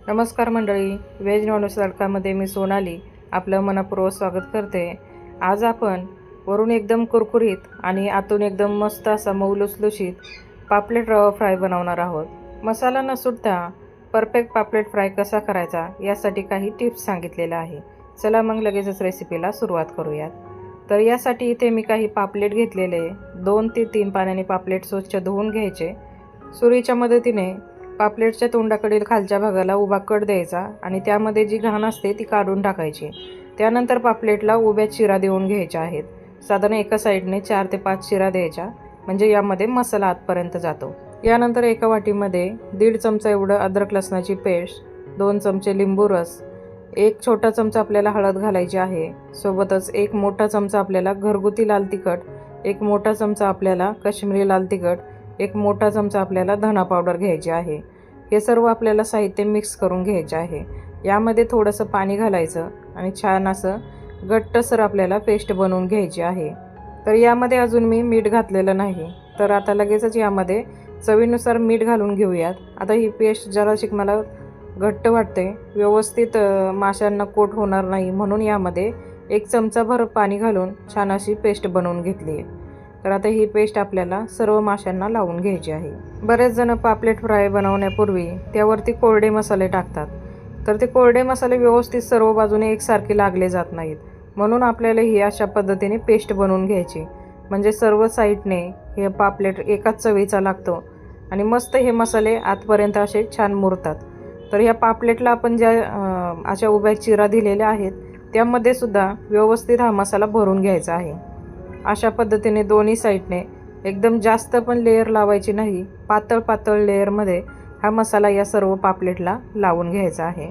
नमस्कार मंडळी, veg non veg तडकामध्ये मी सोनाली आपलं मनपूर्वक स्वागत करते। आज आपण वरून एकदम कुरकुरीत आणि आतून एकदम मस्त असा मऊ लुसलुशीत पापलेट रवा फ्राय बनवणार आहोत। मसाला न सुटता परफेक्ट पापलेट फ्राय कसा करायचा यासाठी काही टिप्स सांगितलेल्या आहे। चला मग लगेचच रेसिपीला सुरुवात करूयात। तर यासाठी इथे मी काही पापलेट घेतलेले, 2 ते 3 पाण्याने पापलेट स्वच्छ धुवून घ्यायचे। सुरीच्या मदतीने पापलेटच्या तोंडाकडील खालच्या भागाला उभा कट द्यायचा आणि त्यामध्ये जी घाण असते ती काढून टाकायची। त्यानंतर पापलेटला उभ्या चिरा देऊन घ्यायच्या आहेत। साधारण एका साईडने 4 ते 5 चिरा द्यायच्या, म्हणजे यामध्ये मसाला आतपर्यंत जातो। यानंतर एका वाटीमध्ये 1.5 चमचा एवढं अद्रक लसणाची पेस्ट, 2 चमचे लिंबू रस, 1 छोटा चमचा आपल्याला हळद घालायची आहे। सोबतच 1 मोठा चमचा आपल्याला घरगुती लाल तिखट, 1 मोठा चमचा आपल्याला काश्मीरी लाल तिखट, 1 मोठा चमचा आपल्याला धना पावडर घ्यायची आहे। हे सर्व आपल्याला साहित्य मिक्स करून घ्यायचे आहे। यामध्ये थोडंसं पाणी घालायचं आणि छान असं घट्टसर आपल्याला पेस्ट बनवून घ्यायची आहे। तर यामध्ये अजून मी मीठ घातलेलं नाही, तर आता लगेचच यामध्ये चवीनुसार मीठ घालून घेऊयात। आता ही पेस्ट जराशी मला घट्ट वाटते, व्यवस्थित माशांना कोट होणार नाही, म्हणून यामध्ये 1 चमचाभर पाणी घालून छान अशी पेस्ट बनवून घेतली आहे। तर आता ही पेस्ट आपल्याला सर्व माशांना लावून घ्यायची आहे। बरेच जण पापलेट फ्राय बनवण्यापूर्वी त्यावरती कोरडे मसाले टाकतात, तर ते कोरडे मसाले व्यवस्थित सर्व बाजूने एकसारखे लागले जात नाहीत, म्हणून आपल्याला ही अशा पद्धतीने पेस्ट बनवून घ्यायची, म्हणजे सर्व साईडने हे पापलेट एकाच चवीचा लागतो आणि मस्त हे मसाले आतपर्यंत असे छान मुरतात। तर ह्या पापलेटला आपण ज्या अशा उभ्या चिरा दिलेल्या आहेत त्यामध्ये सुद्धा व्यवस्थित हा मसाला भरून घ्यायचा आहे। अशा पद्धतीने दोन्ही साईडने एकदम जास्त पण लेयर लावायची नाही, पातळ पातळ लेयरमध्ये हा मसाला या सर्व पापलेटला लावून घ्यायचा आहे।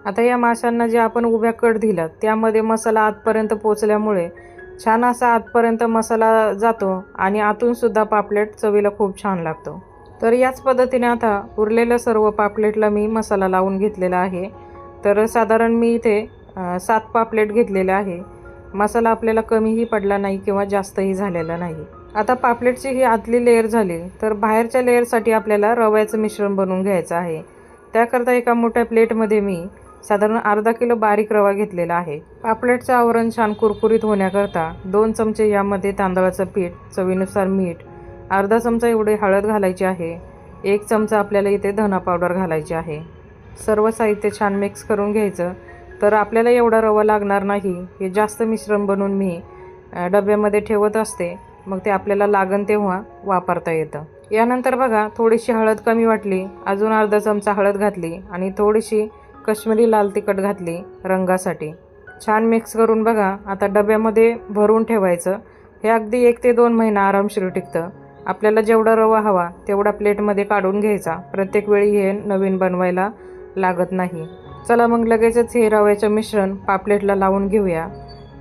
आता या माशांना जे आपण उभ्या कट दिला त्यामध्ये मसाला आतपर्यंत पोचल्यामुळे छान असा आतपर्यंत मसाला जातो आणि आतून सुद्धा पापलेट चवीला खूप छान लागतो। तर याच पद्धतीने आता उरलेल्या सर्व पापलेटला मी मसाला लावून घेतलेला आहे। तर साधारण मी इथे 7 पापलेट घेतलेले आहे। मसाला आपल्याला कमीही पडला नाही किंवा जास्तही झालेला नाही। आता पापलेटची ही आतली लेयर झाली, तर बाहेरच्या लेयरसाठी आपल्याला रव्याचं मिश्रण बनवून घ्यायचं आहे। त्याकरता एका मोठ्या प्लेटमध्ये मी साधारण अर्धा किलो बारीक रवा घेतलेला आहे। पापलेटचं आवरण छान कुरकुरीत होण्याकरता 2 चमचे यामध्ये तांदळाचं पीठ, चवीनुसार मीठ, अर्धा चमचा एवढे हळद घालायची आहे, 1 चमचा आपल्याला इथे धना पावडर घालायची आहे। सर्व साहित्य छान मिक्स करून घ्यायचं। तर आपल्याला एवढा रवा लागणार नाही, हे जास्त मिश्रण बनवून मी डब्यामध्ये ठेवत असते, मग ते आपल्याला लागन तेव्हा वापरता येतं। यानंतर बघा, थोडीशी हळद कमी वाटली, अजून अर्धा चमचा हळद घातली आणि थोडीशी काश्मीरी लाल तिखट घातली रंगासाठी। छान मिक्स करून बघा आता डब्यामध्ये भरून ठेवायचं। हे अगदी 1 ते 2 महिना आरामशीर टिकतं। आपल्याला जेवढा रवा हवा तेवढा प्लेटमध्ये काढून घ्यायचा, प्रत्येक वेळी हे नवीन बनवायला लागत नाही। चला मग लगेचच हे रव्याचं मिश्रण पापलेटला लावून घेऊया।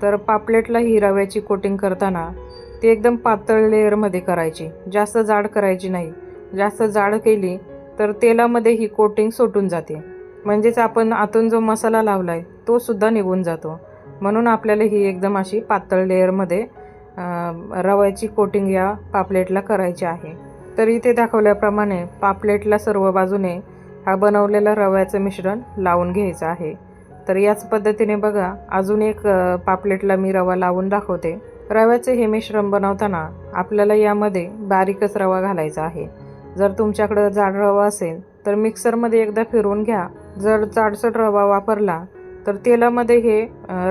तर पापलेटला ही रव्याची कोटिंग करताना ती एकदम पातळ लेयरमध्ये करायची, जास्त जाड करायची नाही। जास्त जाड केली तर तेलामध्ये ही कोटिंग सुटून जाते, म्हणजेच आपण आतून जो मसाला लावलाय तो सुद्धा निघून जातो। म्हणून आपल्याला ही एकदम अशी पातळ लेयरमध्ये रव्याची कोटिंग या पापलेटला करायची आहे। तर इथे दाखवल्याप्रमाणे पापलेटला सर्व बाजूने हा बनवलेला रव्याचं मिश्रण लावून घ्यायचं आहे। तर याच पद्धतीने बघा, अजून एक पापलेटला मी रवा लावून दाखवते। रव्याचे हे मिश्रण बनवताना आपल्याला यामध्ये बारीकच रवा घालायचा आहे। जर तुमच्याकडे जाड रवा असेल तर मिक्सरमध्ये एकदा फिरवून घ्या। जर जाडसर रवा वापरला तर तेलामध्ये हे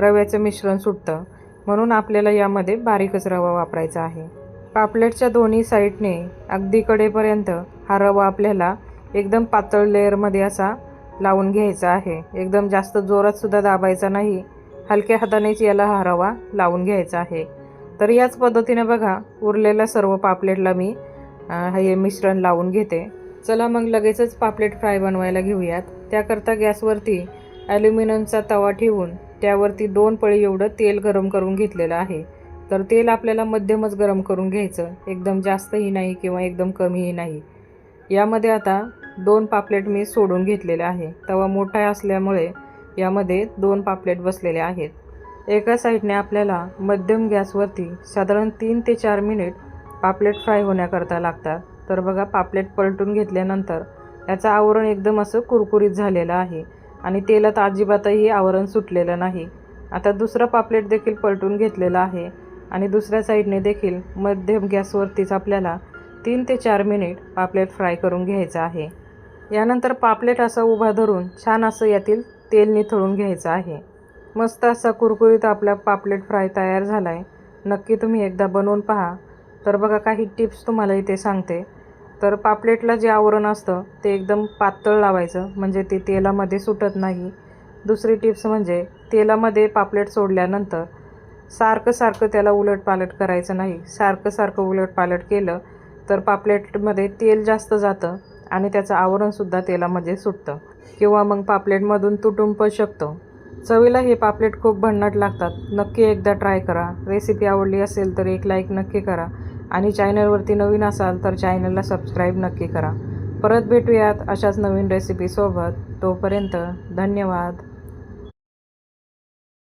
रव्याचं मिश्रण सुटतं, म्हणून आपल्याला यामध्ये बारीकच रवा वापरायचा आहे। पापलेटच्या दोन्ही साईडने अगदी कडेपर्यंत हा रवा आपल्याला एकदम पातळ लेयरमध्ये असा लावून घ्यायचा आहे। एकदम जास्त जोरात सुद्धा दाबायचा नाही, हलक्या हातानेच याला हा रवा लावून घ्यायचा आहे। तर याच पद्धतीने बघा, उरलेल्या सर्व पापलेटला मी हे मिश्रण लावून घेते। चला मग लगेचच पापलेट फ्राय बनवायला घेऊयात। त्याकरता गॅसवरती ॲल्युमिनियमचा तवा ठेवून त्यावरती 2 पळी एवढं तेल गरम करून घेतलेलं आहे। तर तेल आपल्याला मध्यमच गरम करून घ्यायचं, एकदम जास्तही नाही किंवा एकदम कमीही नाही। यामध्ये आता 2 पापलेट मी सोडून घेतलेले आहे। तवा मोठा असल्यामुळे यामध्ये 2 पापलेट बसलेले आहेत। एका साईडने आपल्याला मध्यम गॅसवरती साधारण 3 ते 4 मिनिट पापलेट फ्राय होण्याकरता लागतात। तर बघा, पापलेट पलटून घेतल्यानंतर याचं आवरण एकदम असं कुरकुरीत झालेलं आहे आणि तेलात अजिबातही आवरण सुटलेलं नाही. आता दुसरा पापलेट देखील पलटून घेतलेला आहे आणि दुसऱ्या साईडने देखील मध्यम गॅसवरतीच आपल्याला 3 ते 4 मिनिट पापलेट फ्राय करून घ्यायचं आहे. यानंतर पापलेट असा उभा धरून छान असं यातील तेल निथळून घ्यायचं आहे. मस्त असा कुरकुरीत आपला पापलेट फ्राय तयार झाला आहे. नक्की तुम्ही एकदा बनवून पहा. तर बघा, काही टिप्स तुम्हाला इथे सांगते. तर पापलेटला जे आवरण असतं ते एकदम पातळ लावायचं, म्हणजे ते तेलामध्ये सुटत नाही. दुसरी टिप्स म्हणजे तेलामध्ये पापलेट सोडल्यानंतर सारखं त्याला उलटपालट करायचं नाही. सारखं उलटपालट केलं तर पापलेटमध्ये तेल जास्त जातं आणि त्याचं आवरणसुद्धा तेलामध्ये सुटतं किंवा मग पापलेटमधून तुटून पण शकतो. चवीला हे पापलेट खूप भन्नाट लागतात. नक्की एकदा ट्राय करा. रेसिपी आवडली असेल तर एक लाईक नक्की करा आणि चॅनलवरती नवीन असाल तर चॅनलला सबस्क्राईब नक्की करा. परत भेटूयात अशाच नवीन रेसिपीसोबत. तोपर्यंत धन्यवाद.